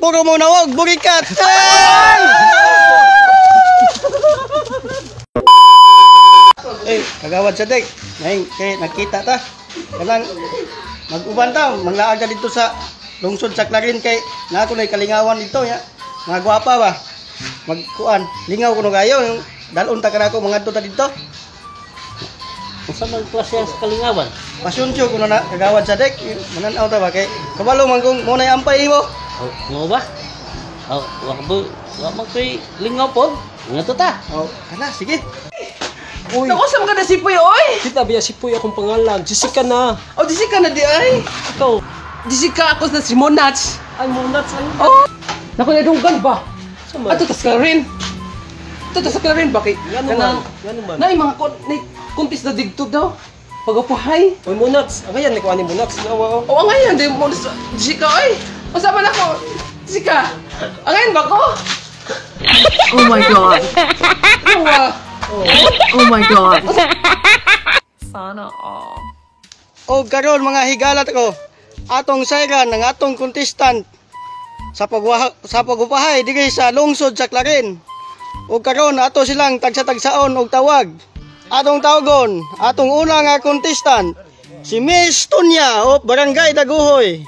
Puro mo nawag, burikat! Eh, kagawad sa dek. Kaya nakita ta. Kanang mag-uban ta, manglaag ka dito sa lungsod sa Clarin kay na ako na kalingawan dito ya. Mga gwapa ba? Magkuan, lingaw kuno kayo yung dalon ta kanako mga ta dito. Sa mga klase sa kalingawan. Pasyunsyo kuno na kagawad sa dek. Mananaw ta ba kay kabalo man kung mo na ampay mo. Oh, mo ba? Oh, wa magkay lingaw pod. Nga ta. Oh, kana sige. Uy. Ako sa mga nasipoy, oy! Kita biya si Puy akong pangalan. Jessica na. Oh, Jessica na di ay. Ikaw. Jessica, ako na si Monats. Ay, munat sa'yo. Oh! Naku na dunggan ba? Sama. Ato tas Clarin. Ato tas Clarin ba kay? Gano man? Gano man? Na mga kuntis na digtog daw. Pagapuhay. Uy, munats. Ang kaya, nikuha ni munats. Nawa, oh. Oo nga yan, di mo Jessica, oy! Masama na ako. Jessica, angayon ba ko? Oh my God. Oh my God. Sana all. O karon mga higalat ko. Atong sayran ng atong contestant sa pagpahay digay sa lungsod sa Clarin. O karon ato silang tagsa-tagsaon og tawag. Atong tawagon, atong una nga contestant, si Miss Tunya of Barangay Daguhoy.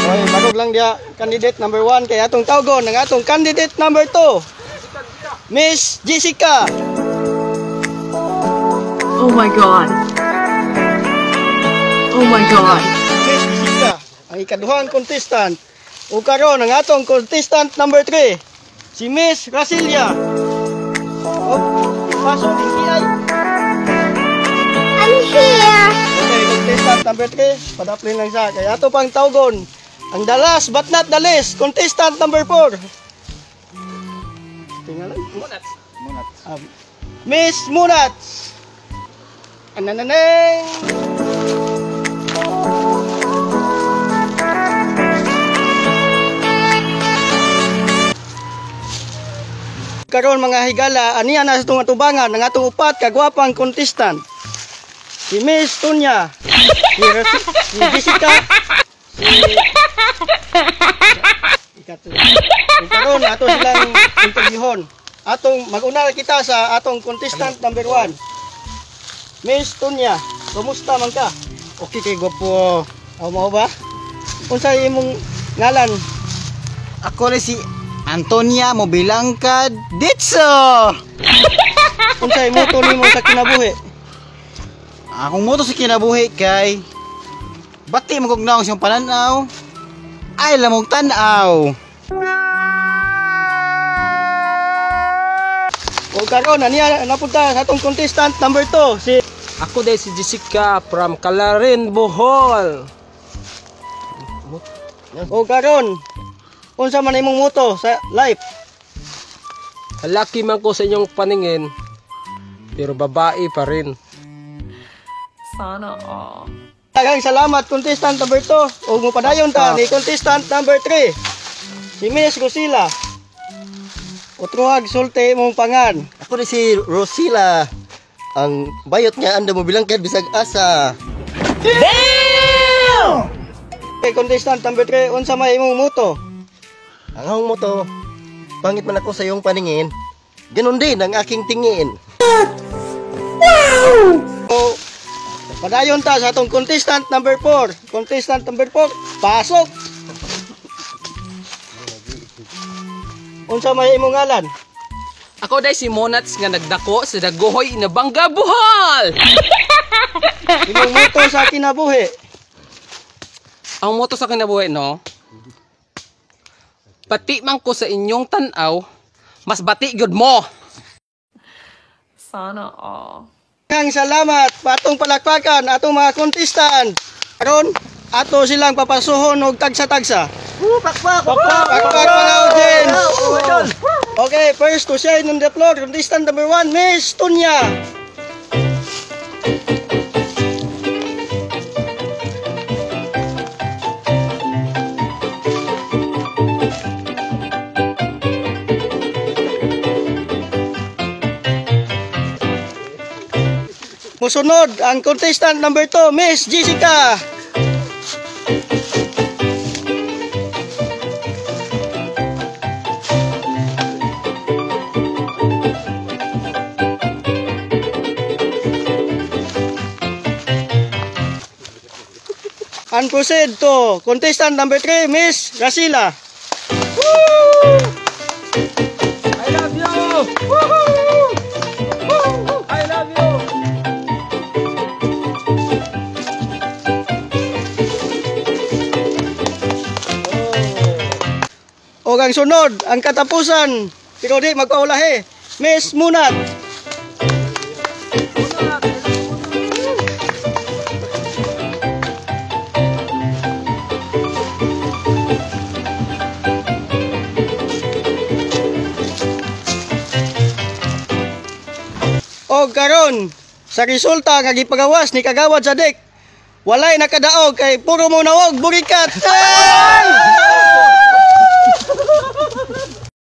Oy, bagog lang dia candidate number 1 kay atong tawagon ng atong candidate number 2. Miss Jessica. Oh my God. Oh my God. Miss Jessica, ang ikaduhang contestant. O karon ang atong contestant number 3, si Miss Rasilia. Pasok din kiyay. I'm here. Okay, contestant number 3, padaplin lang siya. Kaya ato pang tawgon, ang the last but not the least, contestant number 4. Tingnan lang. Monats. Miss Munats. Anananeng. Karon mga higala, aniya na sa itong atubangan ng atong upat kagwapang contestant. Si Miss Tunya, si Jessica, karon ato silang interviewon. Atong mag-una kita sa atong contestant number 1. Miss Tunya, kumusta man ka? Okay kay gwapo. Mo ba? Unsa imong ngalan? Ako rin si Antonia Mobilangkad Ditso. Unsay moto nimo sa kinabuhi? Akong moto sa kinabuhi kay bati mo kog naong siyang pananaw. Ay lamog tanaw. O karon aniya napunta sa atong contestant number 2 si Ako dahil si Jessica from Clarin, Bohol. O karon unsa man imong moto sa life? Laki man ko sa inyong paningin, pero babae pa rin. Sana all. Daghang salamat contestant number 2. O mo padayon ta ni contestant number 3. Si Miss Rosila. Utruhag sulti imong pangan. Ako rin si Rosila. Ang bayot nga anda Mobilangkad bisag asa. Damn! Okay, contestant number 3, unsa may imong moto? Ang akong moto, pangit man ako sa iyong paningin, ganun din ang aking tingin. Wow! O padayon ta sa atong contestant number 4. Contestant number 4, pasok. Unsa may imong ngalan? Ako dahil si Monats nga nagdako sa Daguhoy na Bangga, Bohol! Imong moto sa kinabuhi? Ang moto sa kinabuhi, no? Pati man ko sa inyong tanaw, mas bati gyud mo. Sana all. Daghang salamat patong palakpakan atong mga contestant. Karon ato silang papasuhon og tagsa-tagsa. Pakpak! Pakpak mga audience. Okay, first to shine on the floor, contestant number 1, Miss Tunya. Musunod ang contestant number 2, Miss Jessica. And proceed to contestant number 3, Miss Rasila. I love you! Woohoo! I love you! O ang sunod, ang katapusan, pero di magpaulahi, Miss Munat. O karon, sa resulta nga gipagawas ni Kagawad Sadik, walay nakadaog kay puro mo nawog burikat.